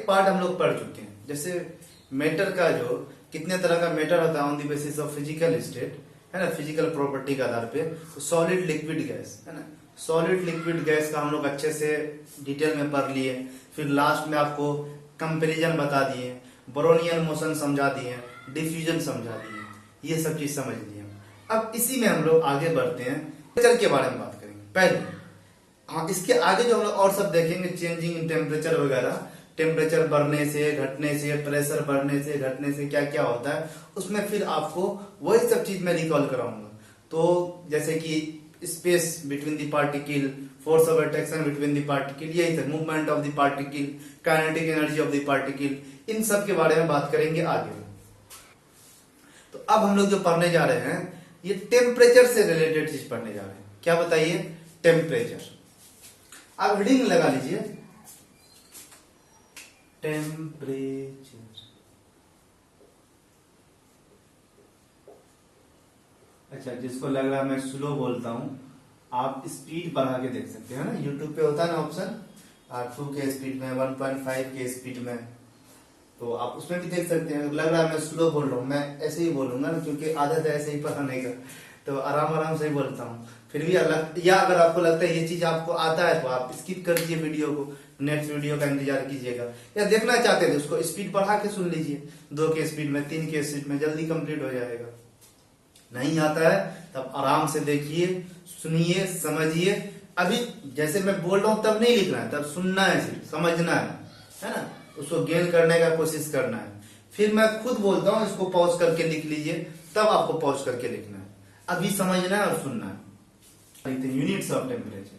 Part हम लोग पढ़ चुके हैं। जैसे मैटर का जो कितने तरह का मैटर होता है on the basis of physical state, है ना, फिजिकल प्रॉपर्टी के आधार पे। तो सॉलिड लिक्विड गैस, है ना, सॉलिड लिक्विड गैस का हम लोग अच्छे से डिटेल में पढ़ लिए। फिर लास्ट में आपको कंपेरिजन बता दिए, ब्रोनियन मोशन समझा दिए, डिफ्यूजन समझा दिए, ये सब चीज समझ लिए। अब इसी में हम लोग आगे बढ़ते हैं, टेम्परेचर के बारे में बात करेंगे पहले। हाँ, इसके आगे जो हम लोग और सब देखेंगे, चेंजिंग इन टेम्परेचर वगैरह, टेम्परेचर बढ़ने से घटने से, प्रेशर बढ़ने से घटने से क्या क्या होता है, उसमें फिर आपको वही सब चीज मैं रिकॉल कराऊंगा। तो जैसे कि space between the particle, force of attraction between the particle, यही सब movement of the particle, kinetic energy of the particle, इन सब के बारे में बात करेंगे आगे। तो अब हम लोग जो पढ़ने जा रहे हैं ये टेम्परेचर से रिलेटेड चीज पढ़ने जा रहे हैं। क्या बताइए? टेम्परेचर। आप हेडिंग लगा लीजिए, टेम्परेचर। अच्छा, जिसको लग रहा है मैं स्लो बोलता हूं, आप स्पीड बढ़ा के देख सकते हैं ना, यूट्यूब पे होता है ना ऑप्शन 2 के स्पीड में, 1.5 के स्पीड में, तो आप उसमें भी देख सकते हैं। लग रहा है मैं स्लो बोल रहा हूँ, मैं ऐसे ही बोलूंगा ना, क्योंकि आदत है ऐसे ही पढ़ाने का, तो आराम आराम से ही बोलता हूँ। फिर भी या अगर आपको लगता है ये चीज आपको आता है तो आप स्किप कर दीजिए वीडियो को, नेक्स्ट वीडियो का इंतजार कीजिएगा। या देखना चाहते थे उसको स्पीड बढ़ा के सुन लीजिए, 2 के स्पीड में, 3 के स्पीड में, जल्दी कंप्लीट हो जाएगा। नहीं आता है तब आराम से देखिए, सुनिए, समझिए। अभी जैसे मैं बोल रहा हूं तब नहीं लिखना है, तब सुनना है, सिर्फ समझना है ना, उसको गेन करने का कोशिश करना है। फिर मैं खुद बोलता हूं, इसको पॉज करके लिख लीजिए, तब आपको पॉज करके लिखना है। अभी समझना है और सुनना है। Units of temperature.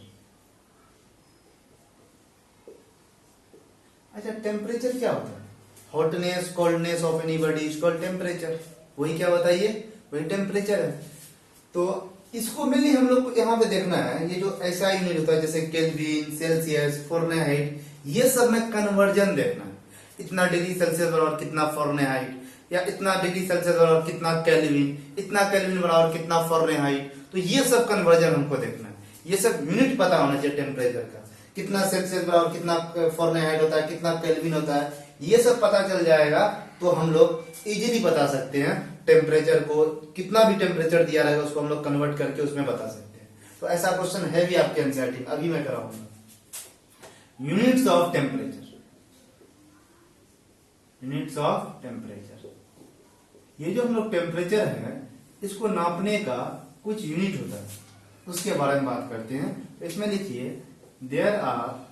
अच्छा, टेम्परेचर क्या होता है? Hotness, coldness of any body is called temperature. वही क्या बताइए? वही टेम्परेचर है। तो इसको मेनली हम लोग को यहाँ पे देखना है, ये जो ऐसा यूनिट होता है जैसे केल्विन, सेल्सियस, फारेनहाइट, ये सब में कन्वर्जन देखना है। इतना डिग्री सेल्सियस बराबर कितना फारेनहाइट, या इतना डिग्री सेल्सियस बराबर कितना केल्विन, इतना केल्विन बराबर कितना फारेनहाइट, तो ये सब कन्वर्जन हमको देखना है। ये सब यूनिट पता होना चाहिए टेम्परेचर का, कितना सेल्सियस बराबर कितना फारेनहाइट होता है, कितना केल्विन होता है, ये सब पता चल जाएगा तो हम लोग इजीली बता सकते हैं टेम्परेचर को। कितना भी टेम्परेचर दिया रहेगा उसको हम लोग कन्वर्ट करके उसमें बता सकते हैं। तो ऐसा क्वेश्चन है भी आपके एनसीईआरटी में, अभी मैं कराऊंगा। Units of temperature, units of temperature. ये जो हम लोग टेम्परेचर है, इसको नापने का कुछ यूनिट होता है, उसके बारे में बात करते हैं। तो इसमें लिखिए, there are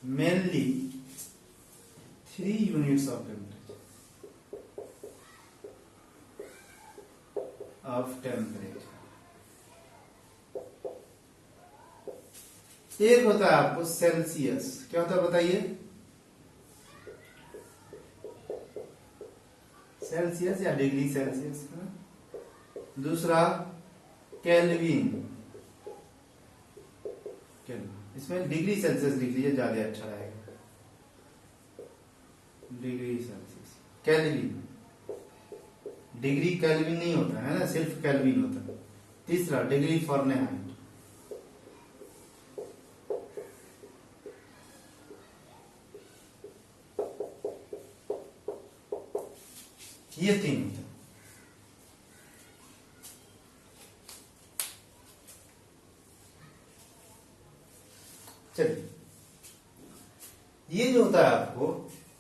mainly 3 units of temperature। एक होता है आपको सेल्सियस। क्या होता है बताइए? सेल्सियस या डिग्री सेल्सियस, है ना। दूसरा केल्विन, इसमें डिग्री सेल्सियस लिख लीजिए, ज्यादा अच्छा रहेगा। Degree Celsius, kelvin, degree kelvin नहीं होता है ना, सिर्फ केल्विन होता है। तीसरा डिग्री फारेनहाइट, ये 3 होता है। चलिए, ये जो होता है आपको,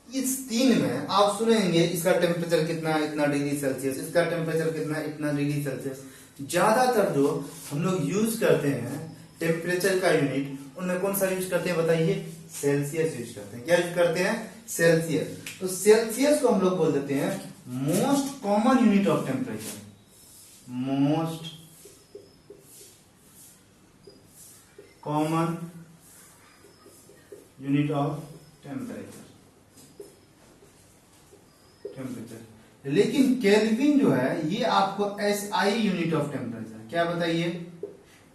इस 3 में आप सुनेंगे इसका टेम्परेचर कितना है, इतना डिग्री सेल्सियस, इसका टेम्परेचर कितना है, इतना डिग्री सेल्सियस। ज्यादातर जो हम लोग यूज करते हैं टेम्परेचर का यूनिट, उनमें कौन सा यूज करते हैं बताइए? सेल्सियस यूज करते हैं। क्या यूज करते हैं? सेल्सियस। तो सेल्सियस को हम लोग बोल देते हैं most common unit of temperature, most common unit of temperature. लेकिन केल्विन जो है ये आपको एसआई यूनिट ऑफ टेम्परेचर। क्या बताइए?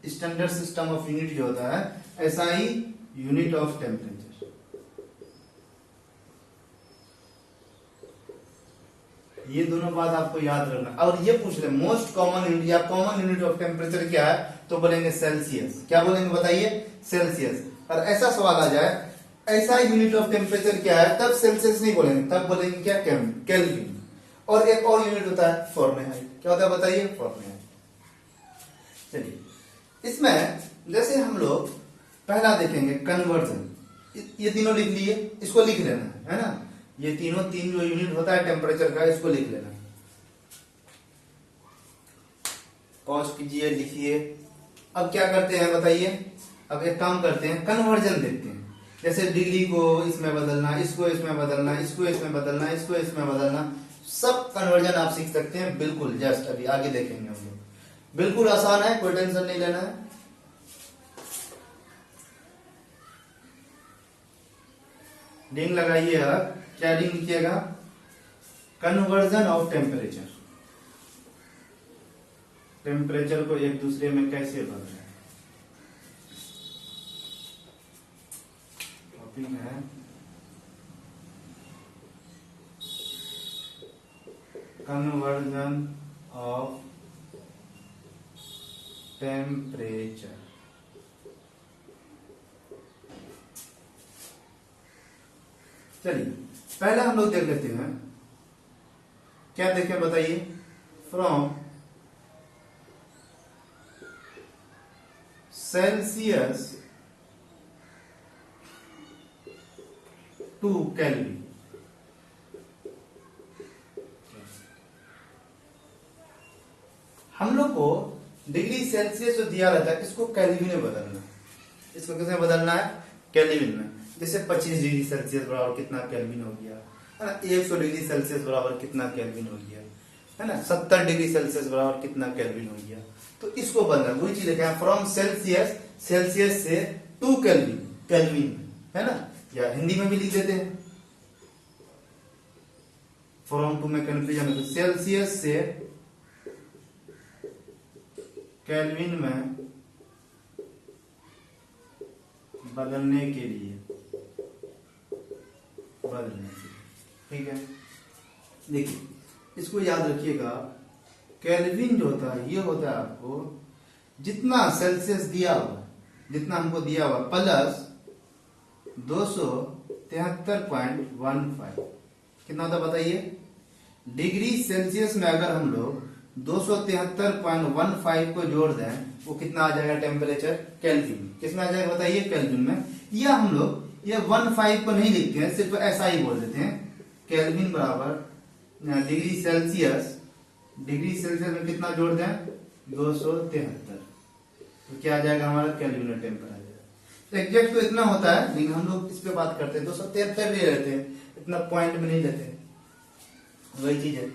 स्टैंडर्ड सिस्टम ऑफ यूनिट जो होता है, एसआई यूनिट ऑफ टेम्परेचर। ये दोनों बात आपको याद रखना। और ये पूछ रहे मोस्ट कॉमन यूनिट या कॉमन यूनिट ऑफ टेम्परेचर क्या है, तो बोलेंगे सेल्सियस। क्या बोलेंगे बताइए? सेल्सियस। और ऐसा सवाल आ जाए ऐसा यूनिट ऑफ टेम्परेचर क्या है, तब सेल्सियस नहीं बोलेंगे, तब बोलेंगे क्या? केल्विन। और एक और यूनिट होता है फॉरेनहाइट। क्या होता है बताइए? फॉरेनहाइट। चलिए इसमें जैसे हम लोग पहला देखेंगे कन्वर्जन। ये तीनों लिख लिए, इसको लिख लेना है ना। ये तीन जो यूनिट होता है टेम्परेचर का, इसको लिख लेना। पॉज कीजिए, लिखिए। अब क्या करते हैं बताइए? अब एक काम करते हैं, कन्वर्जन देखते हैं। जैसे डिग्री को इसमें बदलना, इसको इसमें बदलना, इसको इसमें बदलना, इसको इसमें बदलना, सब कन्वर्जन आप सीख सकते हैं बिल्कुल। जस्ट अभी आगे देखेंगे हम लोग। बिल्कुल आसान है, कोई टेंशन नहीं लेना है। रिंग लगाइए आप। क्या रिंग लिखिएगा? Conversion of temperature. टेम्परेचर को एक दूसरे में कैसे बदलें? टॉपिक है कन्वर्जन ऑफ टेम्परेचर। चलिए पहले हम लोग देख लेते हैं। क्या देखें बताइए? From Celsius to kelvin. हम लोग को डिग्री सेल्सियस जो दिया रहता है इसको केल्विन में बदलना है। इसको किसमें बदलना है? केल्विन में। जैसे 25 डिग्री सेल्सियस बराबर कितना केल्विन हो गया है ना। 100 डिग्री सेल्सियस बराबर कितना केल्विन हो गया है ना। 70 डिग्री सेल्सियस बराबर कितना केल्विन हो गया। तो इसको बदलना, वही चीज लिखा है फ्रॉम सेल्सियस से टू केल्विन है ना। या हिंदी में भी लिख देते हैं, फ्रॉम टू में कंफ्यूजन है, तो सेल्सियस से केल्विन में बदलने के लिए ठीक है। देखिए इसको याद रखिएगा, केल्विन जो होता है ये होता है आपको जितना सेल्सियस दिया हुआ, जितना हमको दिया हुआ प्लस 273.15 कितना होता बताइए? डिग्री सेल्सियस में अगर हम लोग 273.15 को जोड़ दें वो कितना आ जाएगा टेम्परेचर? केल्विन। किसमें आ जाएगा बताइए? केल्विन में। या हम लोग ये 15 को नहीं लिखते हैं, सिर्फ ऐसा ही बोल देते हैं केल्विन बराबर डिग्री सेल्सियस में कितना जोड़ दें? 273। तो क्या आ जाएगा हमारा? Kelvin temperature. एग्जैक्ट तो इतना होता है, लेकिन हम लोग इस पे बात करते हैं 273 ले लेते हैं, इतना पॉइंट में नहीं लेते। वही चीज है,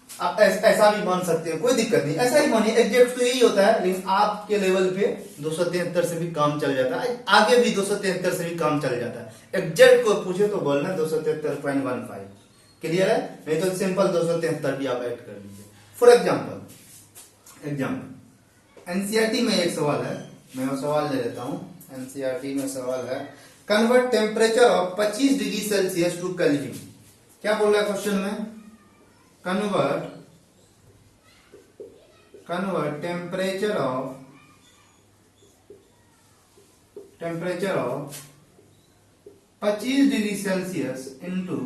आप ऐसा भी मान सकते हैं, कोई दिक्कत नहीं, ऐसा ही मानिए। एग्जैक्ट तो यही होता है, लेकिन आपके लेवल पे 273 से भी काम चल जाता है, आगे भी 273 से भी काम चल जाता है। एग्जैक्ट को पूछे तो बोलना 273.15। क्लियर है? नहीं तो सिंपल 273 भी आप ऐड कर लीजिए। फॉर एग्जाम्पल एनसीईआरटी में एक सवाल है, मैं वो सवाल ले लेता हूं। एनसीईआरटी में सवाल है convert temperature of 25 degree Celsius to kelvin. क्या बोल रहा है क्वेश्चन में? Convert temperature of 25 degree Celsius into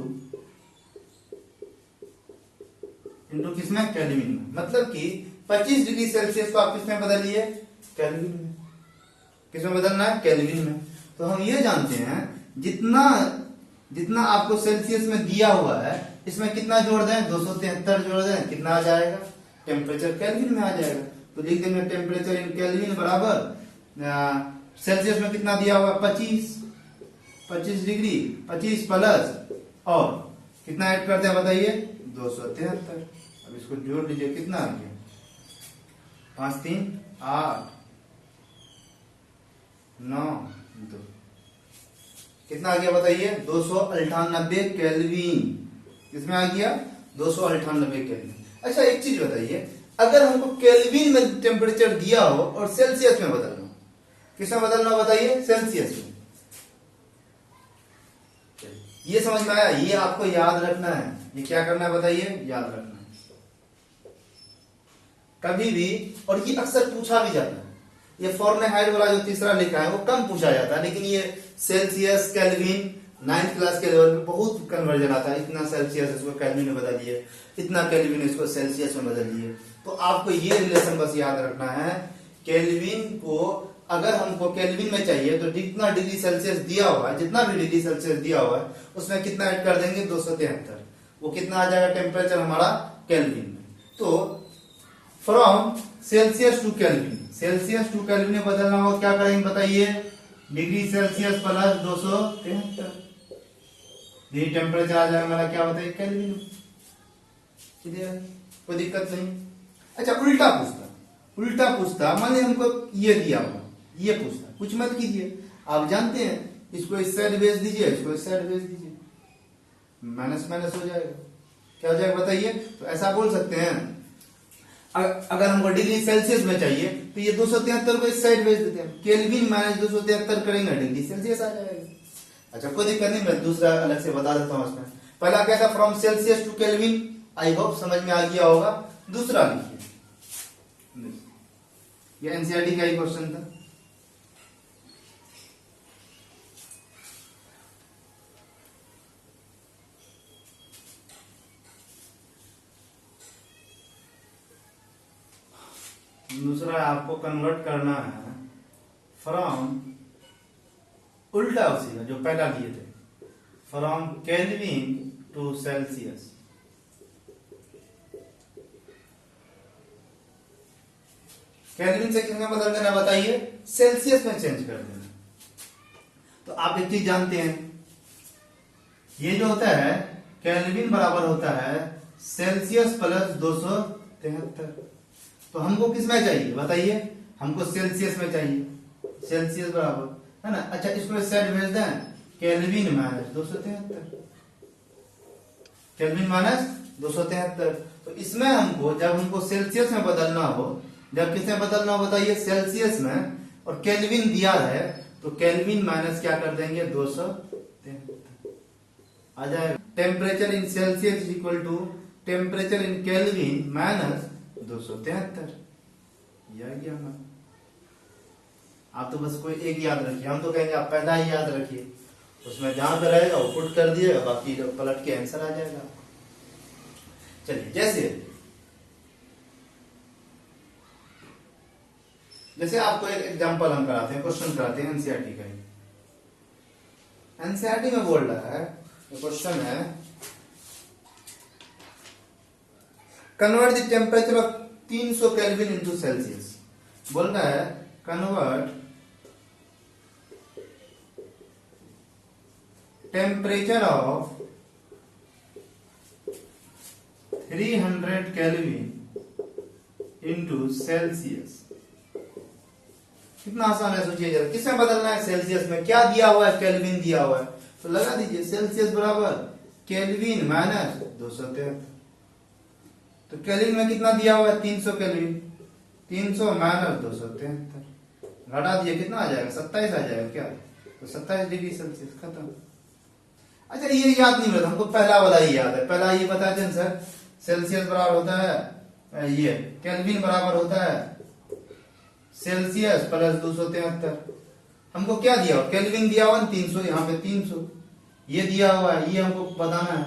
किसमें? केल्विन में। मतलब कि 25 डिग्री सेल्सियस को आप किसमें बदलिए? केल्विन में। किसमें बदलना है? केल्विन में। तो हम ये जानते हैं जितना आपको सेल्सियस में दिया हुआ है इसमें कितना जोड़ दें? 273 जोड़ दें, कितना आ जाएगा? टेम्परेचर केल्विन में आ जाएगा। तो लिख देंगे टेम्परेचर इन केल्विन बराबर सेल्सियस में कितना दिया हुआ? 25 डिग्री, 25 प्लस और कितना ऐड करते हैं बताइए? 273। अब इसको जोड़ लीजिए, कितना आ गया? 5 3 8 9 2 कितना आ गया बताइए? 298 केल्विन। किसमें आ गया? 298 केल्विन। अच्छा एक चीज बताइए, अगर हमको केल्विन में टेम्परेचर दिया हो और सेल्सियस में बदलना, किसमें बदलना बताइए? सेल्सियस में। ये समझ में आया? ये आपको याद रखना है। ये क्या करना है बताइए? याद रखना है कभी भी। और ये अक्सर पूछा भी जाता है, ये फॉर्मेनहाइट वाला जो तीसरा लिखा है वो कम पूछा जाता है, लेकिन ये सेल्सियस, केल्विन 9th क्लास के लेवल पे बहुत कन्वर्जन आता है। इतना सेल्सियस इसको केल्विन में बदल दिए, इतना केल्विन इसको सेल्सियस में बदल दिए। तो आपको ये रिलेशन बस याद रखना है, केल्विन को अगर हमको केल्विन में चाहिए तो जितना डिग्री सेल्सियस दिया हुआ है, जितना भी डिग्री सेल्सियस दिया हुआ है उसमें कितना ऐड कर देंगे 273, वो कितना आ जाएगा टेम्परेचर हमारा केल्विन में। तो from Celsius to kelvin, Celsius to kelvin में बदलना हो क्या करेंगे बताइए, डिग्री सेल्सियस प्लस 273, ये टेम्परेचर आ जाएगा हमारा क्या बताइए केल्विन, कोई दिक्कत नहीं। अच्छा उल्टा पूछता मान लीजिए हमको ये दिया हुआ, ये पूछता, कुछ मत कीजिए, आप जानते हैं इसको इस साइड भेज दीजिए, इसको इस साइड भेज दीजिए, माइनस माइनस हो जाएगा, क्या हो जाएगा बताइए। तो ऐसा बोल सकते हैं अगर हमको डिग्री सेल्सियस में चाहिए तो ये 273 को इस साइड भेज देते हैं, केल्विन माइनस 273 करेंगे डिग्री सेल्सियस आ जाएगा। अच्छा कोई दिक्कत नहीं, मैं दूसरा अलग से बता देता हूँ इसमें। पहला क्या था from Celsius to kelvin, I hope समझ में आ गया होगा। दूसरा लिखिए, ये एनसीईआरटी का ही क्वेश्चन था। दूसरा आपको कन्वर्ट करना है फ्रॉम, उल्टा उसी का जो पहला लिए थे, from kelvin to Celsius. Kelvin से किसमें बदल देना बताइए, सेल्सियस में चेंज कर देना। तो आप एक चीज जानते हैं, ये जो होता है केल्विन बराबर होता है सेल्सियस प्लस 273। तो हमको किसमें चाहिए बताइए, हमको सेल्सियस में चाहिए, सेल्सियस बराबर है ना। अच्छा इसको इस साइड भेज दें, केल्विन माइनस 273, केल्विन माइनस 273। तो इसमें हमको जब हमको सेल्सियस में बदलना हो, जब किसमें बदलना हो बताइए, सेल्सियस में, और केल्विन दिया है तो केल्विन माइनस क्या कर देंगे 273 आ जाएगा। Temperature in Celsius equal to temperature in kelvin minus 273, यह गया हमारा। आप तो बस कोई एक याद रखिए, हम तो कहेंगे आप पहला ही याद रखिए, उसमें जहां पे रहेगा वो पुट कर दिएगा, बाकी जो पलट के आंसर आ जाएगा। चलिए जैसे आपको एक एग्जांपल हम कराते हैं, क्वेश्चन कराते हैं एनसीईआरटी का ही। एनसीईआरटी में बोल रहा है, क्वेश्चन है convert the temperature of 300 kelvin into Celsius. बोल रहा है convert temperature of 300 kelvin into Celsius. कितना आसान है सोचिए जरा, किसमें बदलना है, सेल्सियस में। क्या दिया हुआ है, केल्विन दिया हुआ है, तो लगा दीजिए सेल्सियस बराबर केल्विन माइनस 273। तो केल्विन में कितना दिया हुआ है 300 केल्विन, 300 माइनस 273 घटा दिए, कितना आ जाएगा 27 आ जाएगा क्या, तो 27 डिग्री सेल्सियस, खत्म। अच्छा ये याद नहीं रहता हमको, पहला वाला ही याद है। पहला ये बताए थे सर, सेल्सियस बराबर होता है ये, केल्विन बराबर होता है सेल्सियस प्लस 273। हमको क्या दिया हुआ, केल्विन दिया हुआ 300, यहाँ पे 300 ये दिया हुआ है, ये हमको बताना है,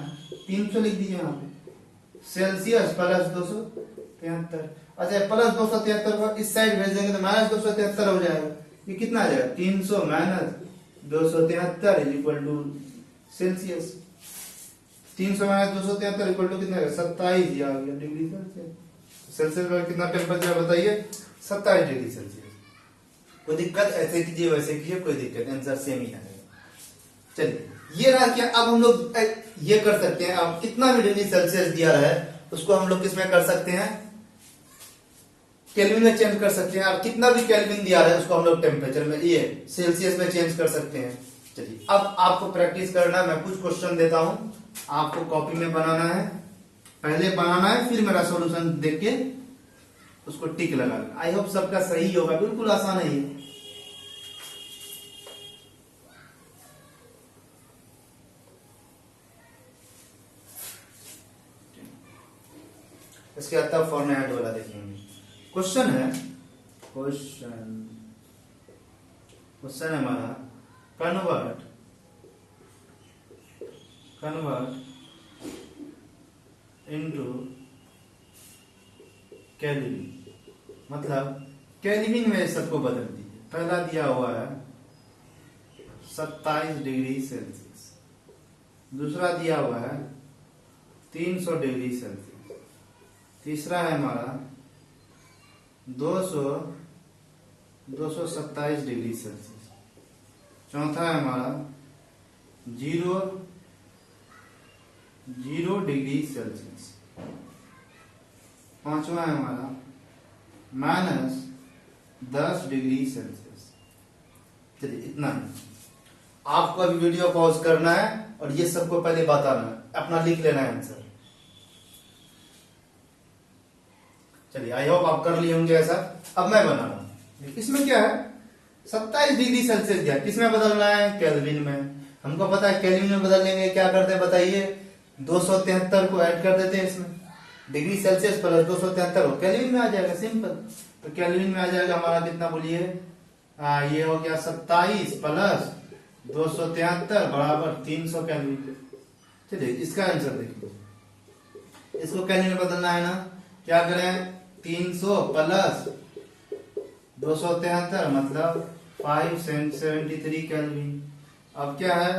300 लिख दीजिए यहाँ पे, सेल्सियस प्लस 273। अच्छा प्लस 273 को इस साइड भेज देंगे तो माइनस 273 हो जाएगा। ये कितना आ जाएगा 300 minus 273 is equal to Celsius. 300 minus 273 equal to कितना 27 आ गया डिग्री सेल्सियस। सेल्सियस में कितना टेम्परेचर बताइए 27 डिग्री सेल्सियस। कोई दिक्कत, ऐसे कीजिए वैसे कीजिए, कोई दिक्कत, आंसर सेम ही आएगा। चलिए ये रहा क्या, अब हम लोग ये कर सकते हैं, अब कितना भी डिग्री सेल्सियस दिया रहा है उसको हम लोग किसमें कर सकते हैं, केल्विन में चेंज कर सकते हैं। और कितना भी केल्विन दिया रहा है उसको हम लोग टेम्परेचर में, ये सेल्सियस में चेंज कर सकते हैं। चलिए अब आपको प्रैक्टिस करना है, मैं कुछ क्वेश्चन देता हूं, आपको कॉपी में बनाना है, पहले बनाना है फिर मेरा सॉल्यूशन देख के उसको टिक लगाना। आई होप सबका सही होगा, बिल्कुल आसान है ये। इसके बाद फॉर्मेट वाला देखेंगे। क्वेश्चन है, क्वेश्चन क्वेश्चन है हमारा कन्वर्ट इनटू केल्विन, मतलब केल्विन में सबको बदल दीजिए। पहला दिया हुआ है 27 डिग्री सेल्सियस, दूसरा दिया हुआ है 300 डिग्री सेल्सियस, तीसरा है हमारा 227 डिग्री सेल्सियस, चौथा है हमारा 0 डिग्री सेल्सियस, पांचवा है हमारा -10 डिग्री सेल्सियस। चलिए इतना ही, आपको अभी वीडियो पॉज करना है और ये सबको पहले बताना है, अपना लिख लेना है आंसर। चलिए आई होप आप कर लिए होंगे ऐसा। अब मैं बना रहा हूं, इसमें क्या है 27 डिग्री सेल्सियस दिया, किसमें बदलना है केल्विन में। हमको पता है केल्विन में बदलने में क्या करते हैं बताइए, 273 को ऐड कर देते हैं इसमें, डिग्री सेल्सियस प्लस 273 हो केल्विन में आ जाएगा, सिंपल। तो केल्विन में आ जाएगा हमारा कितना बोलिए, ये हो गया 27 प्लस 273 बराबर 300 केल्विन। चलिए इसका आंसर देखिए, इसको केल्विन में बदलना है ना, क्या करें 300 प्लस 273 मतलब 573 केल्विन। अब क्या है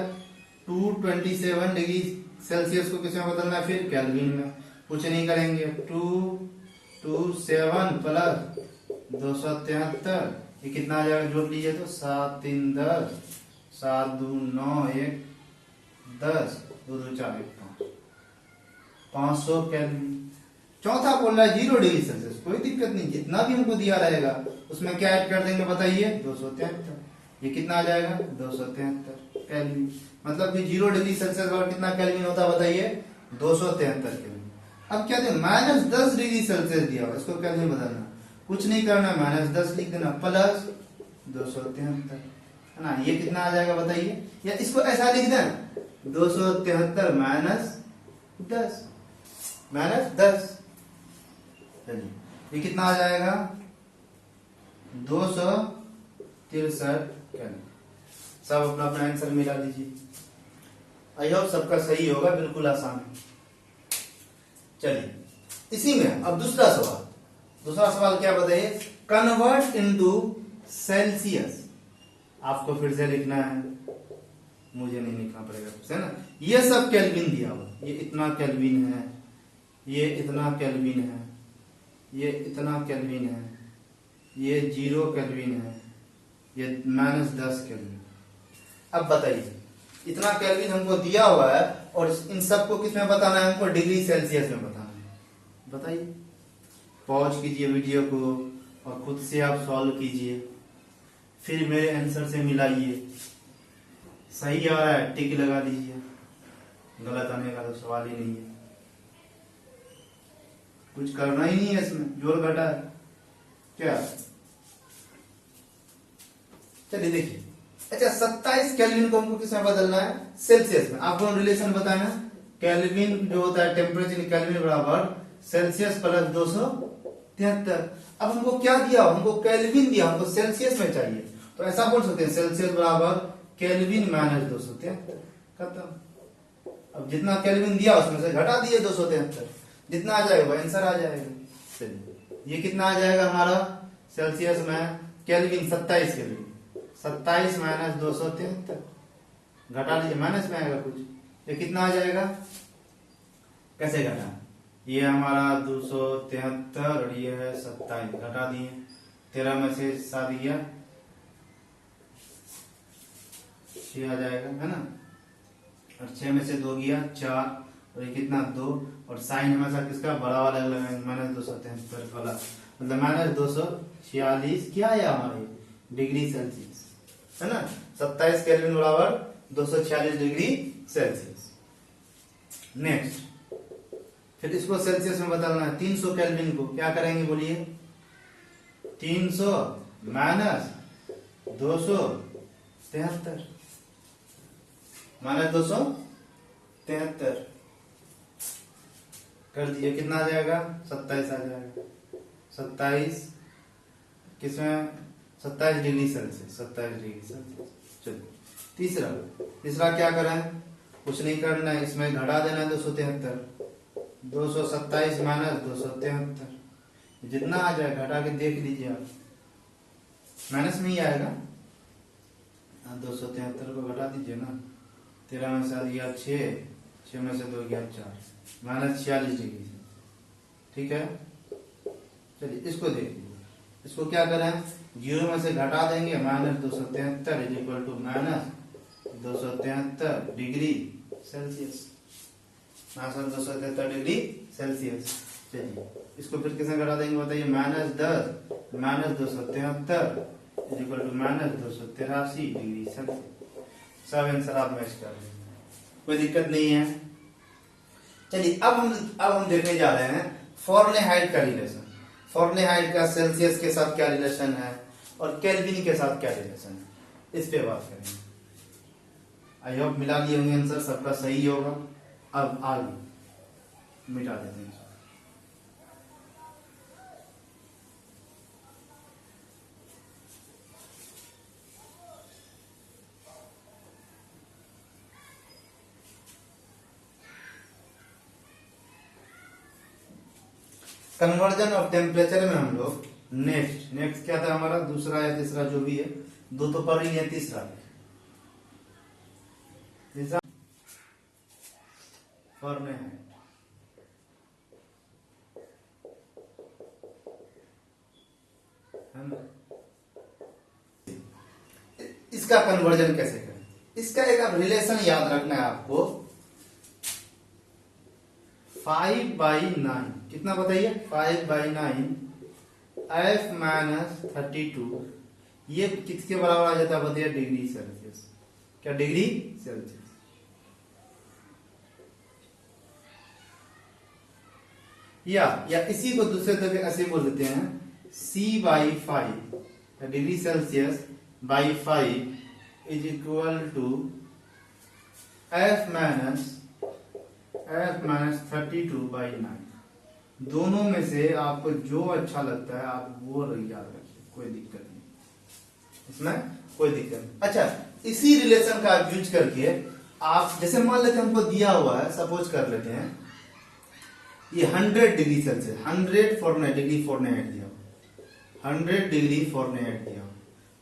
227 डिग्री सेल्सियस को किसमें बदलना है, फिर केल्विन में। कुछ नहीं करेंगे, 227 प्लस 273 ये कितना आ जाएगा, जोड़ लीजिए तो 7 3 10 7 2 9 1 10 2 2 4 1 5 500 केल्विन। चौथा बोल रहा है 0 डिग्री सेल्सियस, कोई दिक्कत नहीं, जितना भी हमको दिया रहेगा उसमें क्या ऐड कर देंगे बताइए, 273, ये कितना आ जाएगा 273 केल्विन। मतलब कि 0 डिग्री सेल्सियस और कितना केल्विन होता है बताइए, 273 केल्विन। अब क्या दे -10 डिग्री सेल्सियस दिया हुआ, इसको केल्विन बदलना, कुछ नहीं करना, -10 लिख देना प्लस 273 है ना, ये कितना आ जाएगा बताइए, या इसको ऐसा लिख दें 273 -10 ये कितना आ जाएगा 263 केल्विन। सब अपना अपना आंसर मिला लीजिए, आई होप सबका सही होगा, बिल्कुल आसान है। चलिए इसी में अब दूसरा सवाल क्या बताइए, कन्वर्ट इनटू सेल्सियस। आपको फिर से लिखना है, मुझे नहीं लिखना पड़ेगा फिर से ना। ये सब केल्विन दिया हुआ, ये इतना केल्विन है, ये इतना केल्विन है, ये इतना केल्विन है, ये 0 केल्विन है, ये -10 केल्विन। अब बताइए इतना केल्विन हमको दिया हुआ है और इन सबको किसमें बताना है, हमको डिग्री सेल्सियस में बताना है। बताइए, पॉज कीजिए वीडियो को और खुद से आप सॉल्व कीजिए, फिर मेरे आंसर से मिलाइए। सही आ रहा है टिक लगा दीजिए, गलत आने का तो सवाल ही नहीं है। कुछ करना ही नहीं है इसमें, जोर घटा है क्या। चलिए देखिए, अच्छा 27 केल्विन को हमको किसमें बदलना है, सेल्सियस में। आपको रिलेशन बताना, केल्विन जो होता है टेम्परेचर इन केल्विन बराबर सेल्सियस प्लस 273। अब हमको क्या दिया, हमको केल्विन दिया, हमको सेल्सियस में चाहिए, तो ऐसा बोल सकते हैं सेल्सियस बराबर केल्विन -273, खत्म। अब जितना केल्विन दिया उसमें से घटा दिए 273, जितना आ जाएगा वो आंसर आ जाएगा। चलिए ये कितना आ जाएगा हमारा सेल्सियस में केल्विन 27 केल्विन, 27 - 273 घटा लीजिए, माइनस में आएगा कुछ, ये कितना आ जाएगा, कैसे घटा, ये हमारा 273 और ये है 27, घटा दिए, 13 में से 7 गया 6 आ जाएगा है ना, और 6 में से 2 गया 4, और ये कितना 2, और साइन हमेशा किसका बड़ा वाला लगाएंगे -273 वाला, मतलब -246 क्या आया हमारा ये डिग्री सेल्सियस है ना। 27 केल्विन बराबर 246 डिग्री सेल्सियस। नेक्स्ट, फिर इसको सेल्सियस में बदलना है, 300 केल्विन को क्या करेंगे बोलिए, 300 - 273 -273 कर दिए, कितना आ जाएगा 27 आ जाएगा। 27 किसमें 27 डिग्री सेल्सियस, 27 डिग्री सेल्सियस। चलो तीसरा क्या करें, कुछ नहीं करना है, इसमें घटा देना है 273, 227 माइनस 273, जितना आ जाए घटा के देख लीजिए आप, माइनस में ही आएगा। 273 को घटा दीजिए ना, 13 में से गया 6 में से 2 गया 4, माइनस 46 डिग्री से, ठीक है। चलिए इसको देख लीजिए, इसको क्या करें, 0 में से घटा देंगे, minus 273 is equal to minus 273 degree Celsius, minus 273 degree Celsius. चलिए इसको फिर किसमें घटा देंगे बताइए, minus 10 minus 273 is equal to minus 283 degree Celsius. सब आंसर आप मैच कर लेंगे, कोई दिक्कत नहीं है। चलिए अब हम देखने जा रहे हैं फॉरेनहाइट का रिलेशन। फॉरेनहाइट का सेल्सियस के साथ क्या रिलेशन है और केल्विन के साथ क्या रिलेशन है, इस पे बात करेंगे। आई होप मिला लिए होंगे आंसर, सबका सही होगा। अब आगे मिटा देते हैं। कन्वर्जन ऑफ टेम्परेचर में हम लोग नेक्स्ट क्या था हमारा, दूसरा या तीसरा जो भी है, दो तो पढ़ ही है, तीसरा फॉरेनहाइट। इसका कन्वर्जन कैसे करें, इसका एक अब रिलेशन याद रखना है आपको, 5/9 कितना बताइए, 5/9 F माइनस 32, ये किसके बराबर आ जाता है बताइए, डिग्री सेल्सियस। क्या डिग्री सेल्सियस, या इसी को दूसरे तरीके ऐसे बोल देते हैं, C/5 degree Celsius by 5 is equal to F minus 32/9। दोनों में से आपको जो अच्छा लगता है आप वो याद रखिए, कोई दिक्कत नहीं, इसमें कोई दिक्कत नहीं। अच्छा, इसी रिलेशन का आप यूज करके आप जैसे मान लेते हैं हमको दिया हुआ है, सपोज कर लेते हैं ये 100 degree Celsius, 100 Fahrenheit degree Fahrenheit दिया, 100 डिग्री फॉरेनहाइट दिया,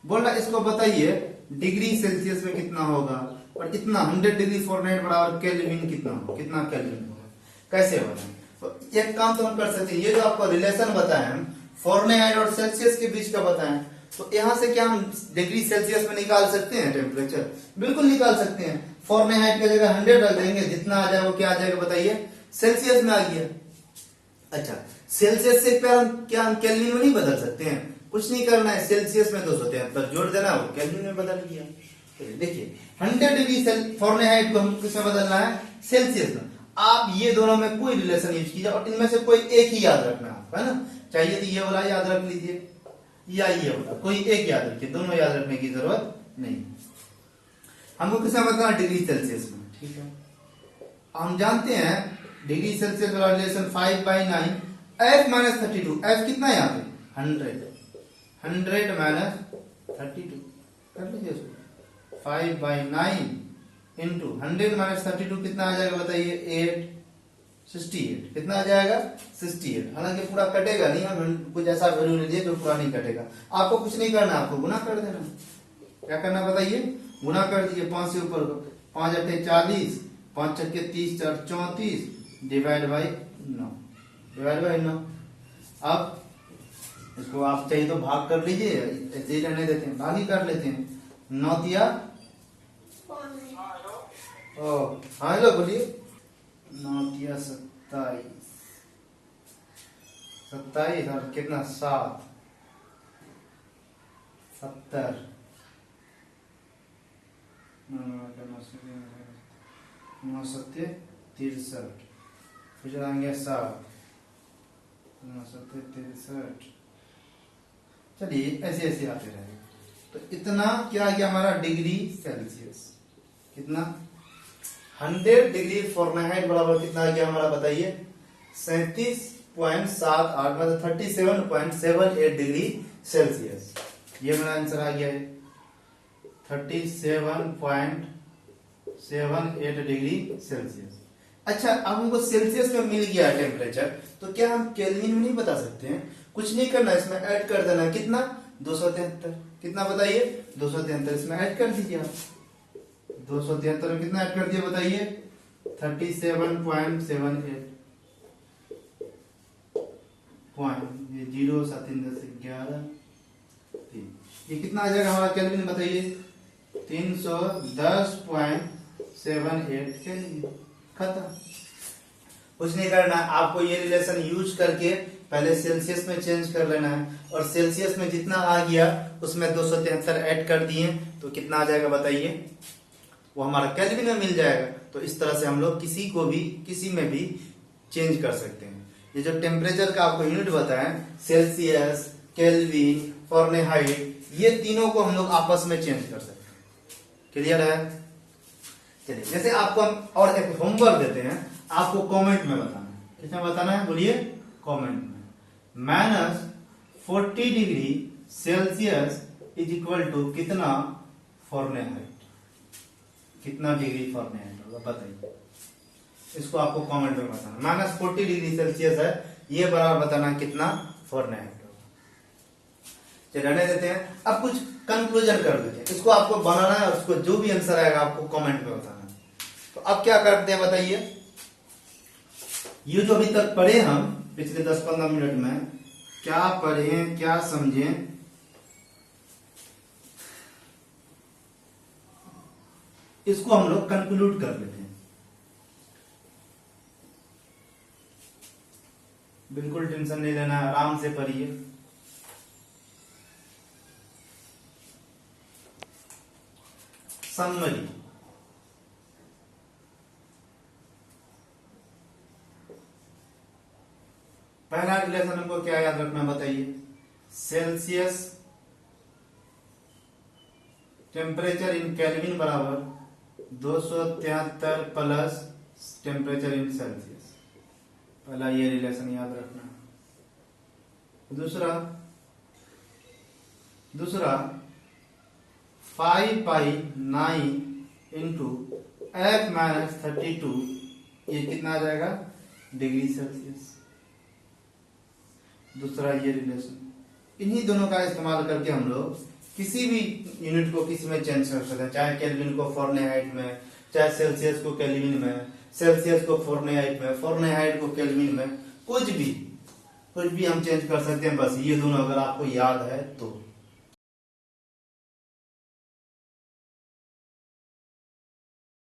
बोला इसको बताइए डिग्री सेल्सियस में कितना होगा, और इतना 100 डिग्री फॉरेनहाइट बराबर केल्विन कितना होगा, कितना केल्विन होगा, कैसे होगा। तो एक काम तो हम कर सकते हैं, ये जो आपको रिलेशन बताए हम फॉरेनहाइट और सेल्सियस के बीच का बताएं, तो यहां से क्या हम डिग्री सेल्सियस में निकाल सकते हैं टेम्परेचर, बिल्कुल निकाल सकते हैं। फॉरेनहाइट की जगह 100 रख देंगे, जितना आ जाए वो क्या आ जाएगा बताइए, सेल्सियस में आ गया। अच्छा, सेल्सियस से क्या हम केल्विन में नहीं बदल सकते हैं, कुछ नहीं करना है, सेल्सियस में 273 जोड़ देना, वो केल्विन में बदल गया। देखिए 100 डिग्री फॉरेनहाइट को हम किसमें बदलना है, सेल्सियस में। आप ये दोनों में कोई रिलेशन यूज कीजिए और इनमें से कोई एक ही याद रखना है ना, चाहिए तो ये वाला याद रख लीजिए या ये वाला, कोई एक याद रखिए, दोनों याद रखने की जरूरत नहीं। हमको किसमें बदलना है, डिग्री सेल्सियस में, ठीक है। हम जानते हैं डिग्री सेल्सियस वाला रिलेशन 5/9 F माइनस 32, F कितना है यहाँ पे 100 माइनस 32 कर लीजिए उसको, 5/9 इंटू 100 माइनस 32 कितना आ जाएगा बताइए, 68 कितना आ जाएगा 68। हालांकि पूरा कटेगा नहीं, हम कुछ ऐसा वैल्यू लीजिए जो पूरा नहीं कटेगा। आपको कुछ नहीं करना, आपको गुना कर देना। क्या करना बताइए, गुना कर दीजिए, 5 से ऊपर 5 × 40, 5 × 30 × 34 डिवाइड बाई 9। अब इसको आप चाहिए तो भाग कर लीजिए, ऐसे रहने देते हैं, भाग ही कर लेते हैं। 9 दिया, हाँ हेलो बोलिए, 9 दिया 27 और कितना 7 70 9 7 63 फिर जाएंगे 7 9 7 63। चलिए ऐसे ऐसे आते रहेंगे। तो इतना क्या आ गया हमारा डिग्री सेल्सियस, कितना 100 डिग्री फॉरेनहाइट बराबर कितना आ गया हमारा बताइए, 37.78 मतलब 37.78 डिग्री सेल्सियस। ये मेरा आंसर आ गया है 37.78 डिग्री सेल्सियस। अच्छा, अब हमको सेल्सियस में मिल गया टेम्परेचर, तो क्या हम केल्विन में नहीं बता सकते हैं? कुछ नहीं करना, इसमें ऐड कर देना, कितना 273, कितना बताइए 273, इसमें ऐड कर दीजिए आप। 273 में कितना ऐड कर दिया बताइए 37.78 पॉइंट, ये 0 7 10 11 3, ये कितना आ जाएगा हमारा केल्विन बताइए 310.78 केल्विन। खत्म, कुछ नहीं करना, आपको ये रिलेशन यूज करके पहले सेल्सियस में चेंज कर लेना है, और सेल्सियस में जितना आ गया उसमें 273 ऐड कर दिए तो कितना आ जाएगा बताइए, वो हमारा केल्विन में मिल जाएगा। तो इस तरह से हम लोग किसी को भी किसी में भी चेंज कर सकते हैं। ये जो टेम्परेचर का आपको यूनिट बताएं, सेल्सियस, केल्विन, फारेनहाइट, ये तीनों को हम लोग आपस में चेंज कर सकते हैं। क्लियर है? चलिए, जैसे आपको हम और एक होमवर्क देते हैं, आपको कमेंट में बताना है। किसमें बताना है बोलिए? कमेंट में। -40 degree Celsius is equal to कितना फारेनहाइट, कितना डिग्री फारेनहाइट होगा बताइए। इसको आपको कमेंट में बताना। -40 डिग्री सेल्सियस है, ये बराबर बताना कितना फारेनहाइट होगा। चलिए रहने देते हैं, अब कुछ कंक्लूजन कर दीजिए। इसको आपको बनाना है और उसको जो भी आंसर आएगा आपको कमेंट में बताना है। तो अब क्या करते हैं बताइए, ये जो अभी तक पढ़े हम पिछले 10-15 मिनट में, क्या पढ़े क्या समझे, इसको हम लोग कंक्लूड कर लेते हैं। बिल्कुल टेंशन नहीं लेना, आराम से पढ़िए। समरी, पहला रिलेशन हमको क्या याद रखना बताइए, सेल्सियस टेम्परेचर इन केल्विन बराबर 273 प्लस टेम्परेचर इन सेल्सियस। पहला ये रिलेशन याद रखना। दूसरा 5π9 इंटू F-32, ये कितना आ जाएगा डिग्री सेल्सियस। दूसरा ये रिलेशन, इन्हीं दोनों का इस्तेमाल करके हम लोग किसी भी यूनिट को किसी में चेंज कर सकते हैं, चाहे केल्विन को फारेनहाइट में, चाहे सेल्सियस को केल्विन में, सेल्सियस को फारेनहाइट में, फारेनहाइट को केल्विन में, कुछ भी हम चेंज कर सकते हैं। बस ये दोनों अगर आपको याद है तो।